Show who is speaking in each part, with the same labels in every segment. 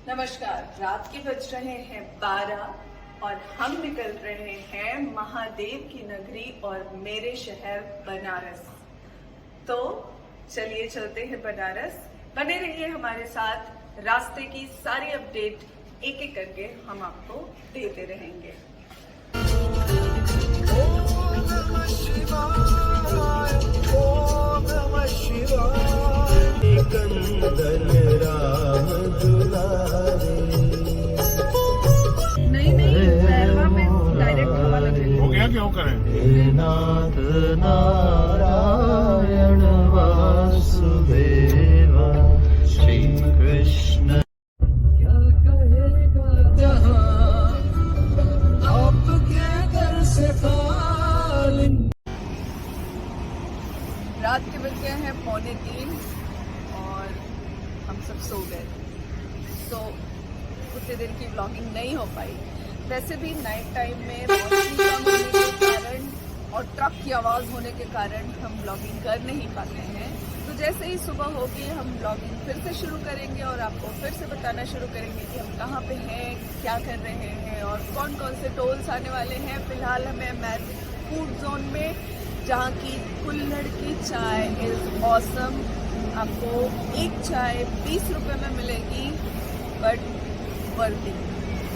Speaker 1: नमस्कार। रात के बज रहे हैं 12 और हम निकल रहे हैं महादेव की नगरी और मेरे शहर बनारस। तो चलिए चलते हैं बनारस। बने रहिए हमारे साथ, रास्ते की सारी अपडेट एक एक करके हम आपको देते रहेंगे।
Speaker 2: ओम नमः शिवाय, ओम नमः शिवाय। कंदन राम दुलारे।
Speaker 1: नहीं पहलवा में डायरेक्ट हवा लग रही है।
Speaker 3: हो गया, क्यों करें?
Speaker 2: हे नाथ नारायण वासुदेव श्री कृष्ण। क्या कहेगा जहां आपके घर से खाली।
Speaker 1: रात के बज गए हैं 2:45 और हम सब सो गए, तो उतने देर की व्लॉगिंग नहीं हो पाई। वैसे भी नाइट टाइम में रोशनी कम होने के कारण और ट्रक की आवाज़ होने के कारण हम व्लॉगिंग कर नहीं पाते हैं। तो जैसे ही सुबह होगी हम व्लॉगिंग फिर से शुरू करेंगे और आपको फिर से बताना शुरू करेंगे कि हम कहाँ पे हैं, क्या कर रहे हैं और कौन कौन से टोल्स आने वाले हैं। फिलहाल हमें मैजिक फूड जोन में, जहाँ की कुल्हड़ की चाय इज़ ऑसम। आपको एक चाय 20 रुपये में मिलेगी, बट वर्थ इट।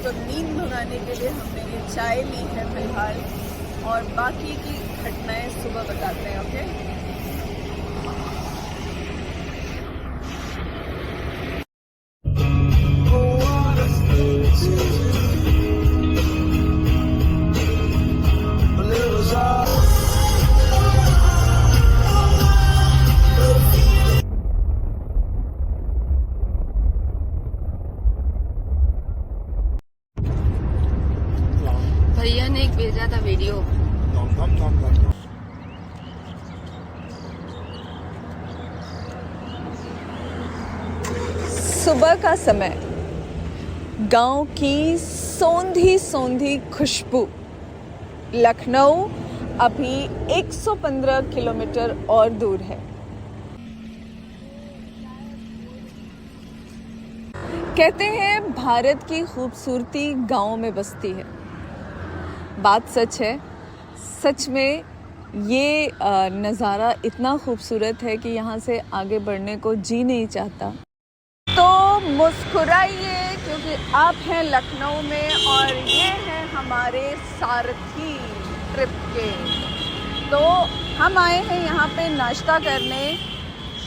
Speaker 1: तो नींद भगाने के लिए हमने ये चाय ली है फिलहाल, और बाकी की घटनाएं सुबह बताते हैं। ओके, भैया ने एक भेजा था वीडियो।
Speaker 3: धम।
Speaker 1: सुबह का समय, गांव की सोंधी सोंधी खुशबू। लखनऊ अभी 115 किलोमीटर और दूर है। कहते हैं भारत की खूबसूरती गांव में बसती है। बात सच है। सच में ये नज़ारा इतना खूबसूरत है कि यहाँ से आगे बढ़ने को जी नहीं चाहता। तो मुस्कुराइए, क्योंकि आप हैं लखनऊ में और ये हैं हमारे सारथी ट्रिप के। तो हम आए हैं यहाँ पे नाश्ता करने।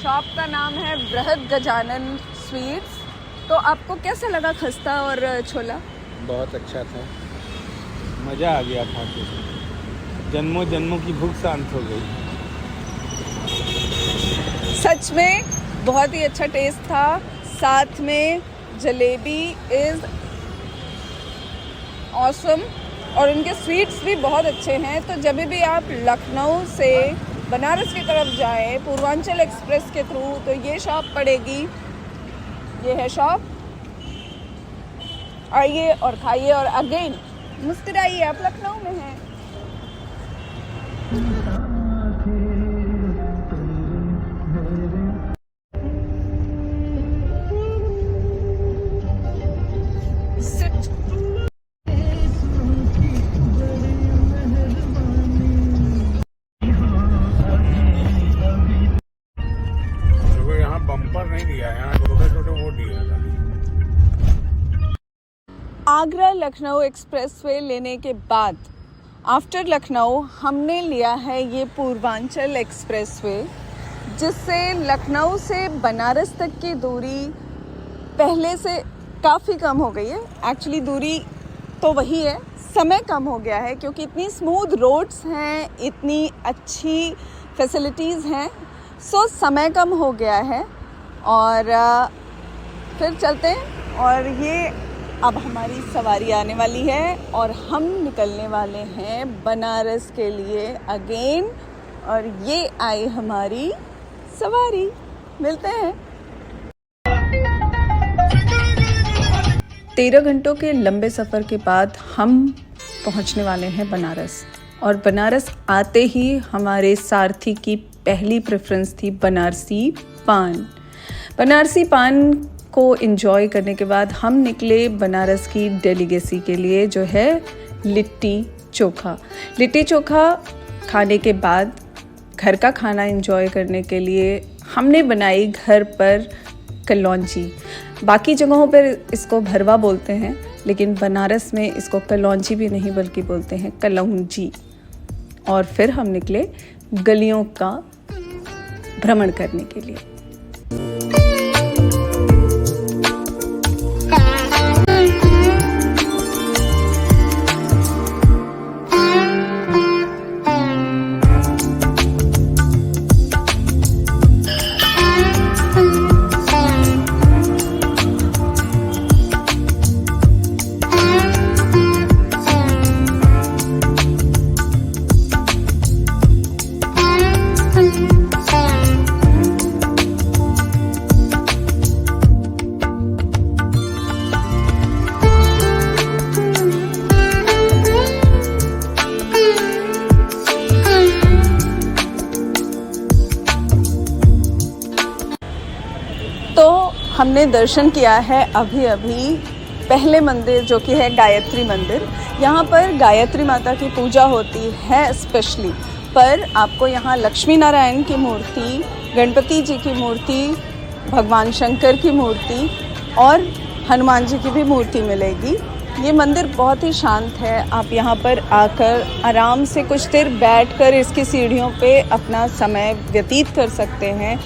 Speaker 1: शॉप का नाम है बृहद गजानन स्वीट्स। तो आपको कैसा लगा खस्ता और छोला?
Speaker 3: बहुत अच्छा था, मज़ा आ गया खा के। जन्मों जन्मों की भूख शांत हो गई।
Speaker 1: सच में बहुत ही अच्छा टेस्ट था। साथ में जलेबी इज़ ऑसम और उनके स्वीट्स भी बहुत अच्छे हैं। तो जब भी आप लखनऊ से बनारस की तरफ जाएं पूर्वांचल एक्सप्रेस के थ्रू, तो ये शॉप पड़ेगी। ये है शॉप। आइए और खाइए और अगेन मुस्कुराइए, आप लखनऊ में हैं।
Speaker 3: देखो, यहाँ बम्पर नहीं दिया, यहाँ छोटे छोटे वो दिया था।
Speaker 1: आगरा लखनऊ एक्सप्रेसवे लेने के बाद आफ्टर लखनऊ हमने लिया है ये पूर्वांचल एक्सप्रेसवे, जिससे लखनऊ से बनारस तक की दूरी पहले से काफ़ी कम हो गई है। एक्चुअली दूरी तो वही है, समय कम हो गया है क्योंकि इतनी स्मूथ रोड्स हैं, इतनी अच्छी फैसिलिटीज़ हैं। सो समय कम हो गया है और फिर चलते हैं। और ये अब हमारी सवारी आने वाली है और हम निकलने वाले हैं बनारस के लिए अगेन। और ये आई हमारी सवारी। मिलते हैं। 13 घंटों के लंबे सफ़र के बाद हम पहुंचने वाले हैं बनारस। और बनारस आते ही हमारे सारथी की पहली प्रेफरेंस थी बनारसी पान। बनारसी पान को एंजॉय करने के बाद हम निकले बनारस की डेलीगेसी के लिए, जो है लिट्टी चोखा। लिट्टी चोखा खाने के बाद घर का खाना एंजॉय करने के लिए हमने बनाई घर पर कलौंजी। बाकी जगहों पर इसको भरवा बोलते हैं, लेकिन बनारस में इसको कलौंजी भी नहीं बल्कि बोलते हैं कलौंजी। और फिर हम निकले गलियों का भ्रमण करने के लिए। हमने दर्शन किया है अभी पहले मंदिर, जो कि है गायत्री मंदिर। यहाँ पर गायत्री माता की पूजा होती है स्पेशली, पर आपको यहाँ लक्ष्मी नारायण की मूर्ति, गणपति जी की मूर्ति, भगवान शंकर की मूर्ति और हनुमान जी की भी मूर्ति मिलेगी। ये मंदिर बहुत ही शांत है। आप यहाँ पर आकर आराम से कुछ देर बैठकर इसकी सीढ़ियों पे अपना समय व्यतीत कर सकते हैं।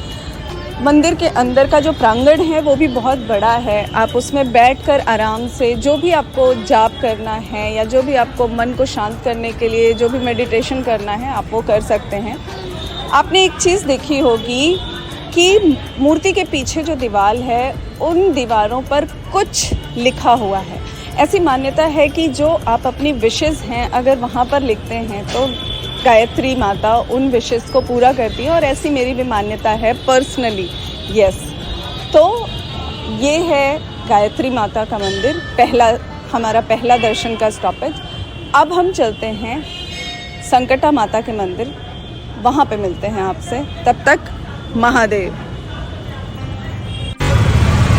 Speaker 1: मंदिर के अंदर का जो प्रांगण है वो भी बहुत बड़ा है। आप उसमें बैठकर आराम से जो भी आपको जाप करना है या जो भी आपको मन को शांत करने के लिए जो भी मेडिटेशन करना है आप वो कर सकते हैं। आपने एक चीज़ देखी होगी कि मूर्ति के पीछे जो दीवार है उन दीवारों पर कुछ लिखा हुआ है। ऐसी मान्यता है कि जो आप अपनी विशेज़ हैं अगर वहाँ पर लिखते हैं तो गायत्री माता उन विशेज़ को पूरा करती है, और ऐसी मेरी भी मान्यता है पर्सनली। यस, तो ये है गायत्री माता का मंदिर, हमारा पहला दर्शन का स्टॉपेज। अब हम चलते हैं संकटा माता के मंदिर, वहाँ पे मिलते हैं आपसे। तब तक महादेव।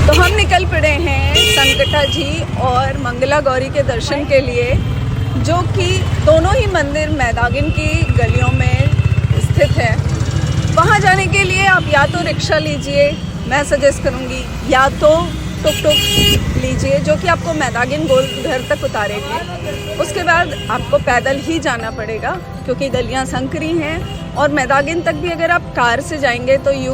Speaker 1: तो हम निकल पड़े हैं संकटा जी और मंगला गौरी के दर्शन के लिए, जो कि दोनों ही मंदिर मैदागिन की गलियों में स्थित है। वहाँ जाने के लिए आप या तो रिक्शा लीजिए, मैं सजेस्ट करूँगी, या तो टुक टुक लीजिए जो कि आपको मैदागिन गोल घर तक उतारेंगे। उसके बाद आपको पैदल ही जाना पड़ेगा क्योंकि गलियाँ संकरी हैं, और मैदागिन तक भी अगर आप कार से जाएंगे तो you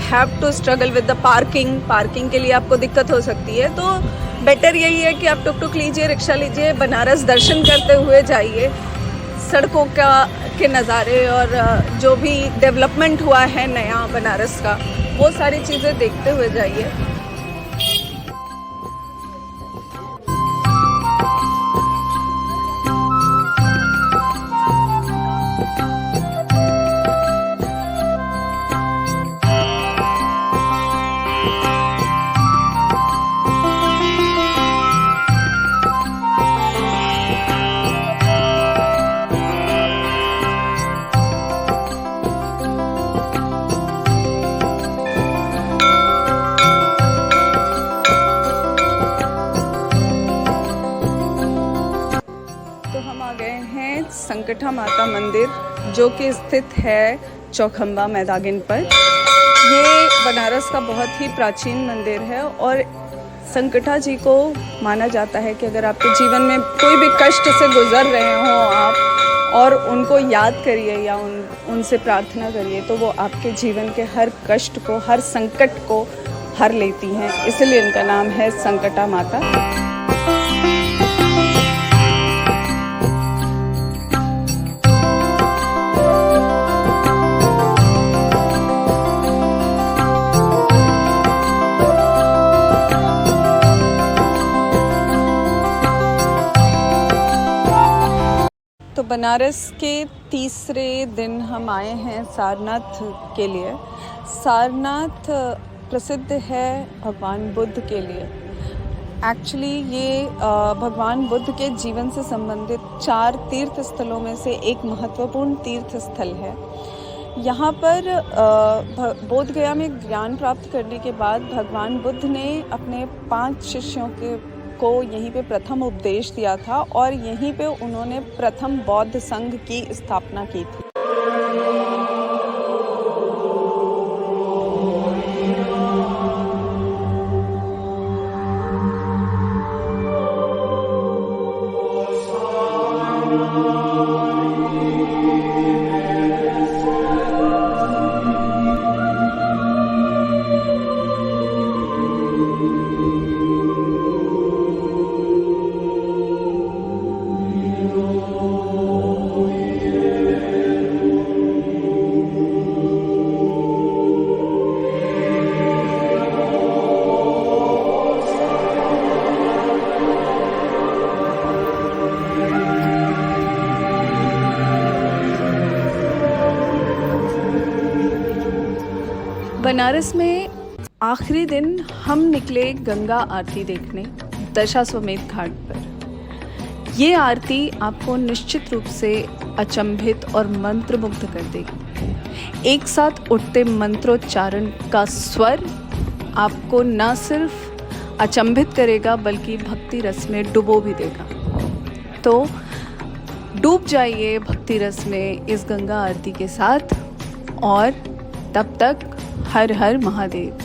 Speaker 1: have to struggle with the parking के लिए आपको दिक्कत हो सकती है। तो बेटर यही है कि आप टुक टुक लीजिए, रिक्शा लीजिए, बनारस दर्शन करते हुए जाइए। सड़कों के नज़ारे और जो भी डेवलपमेंट हुआ है नया बनारस का, वो सारी चीज़ें देखते हुए जाइए। संकटा माता मंदिर, जो कि स्थित है चौखंबा मैदागिन पर। ये बनारस का बहुत ही प्राचीन मंदिर है और संकटा जी को माना जाता है कि अगर आपके जीवन में कोई भी कष्ट से गुजर रहे हों आप और उनको याद करिए या उनसे प्रार्थना करिए तो वो आपके जीवन के हर कष्ट को, हर संकट को हर लेती हैं। इसलिए इनका नाम है संकटा माता। तो बनारस के तीसरे दिन हम आए हैं सारनाथ के लिए। सारनाथ प्रसिद्ध है भगवान बुद्ध के लिए। एक्चुअली ये भगवान बुद्ध के जीवन से संबंधित 4 तीर्थ स्थलों में से एक महत्वपूर्ण तीर्थ स्थल है। यहाँ पर बोध गया में ज्ञान प्राप्त करने के बाद भगवान बुद्ध ने अपने 5 शिष्यों को यहीं पे प्रथम उपदेश दिया था और यहीं पे उन्होंने प्रथम बौद्ध संघ की स्थापना की थी। बनारस में आखिरी दिन हम निकले गंगा आरती देखने दशाश्वमेध घाट पर। ये आरती आपको निश्चित रूप से अचंभित और मंत्रमुग्ध कर देगी। एक साथ उठते मंत्रोच्चारण का स्वर आपको न सिर्फ अचंभित करेगा बल्कि भक्ति रस में डुबो भी देगा। तो डूब जाइए भक्ति रस में इस गंगा आरती के साथ और तब तक हर हर महादेव।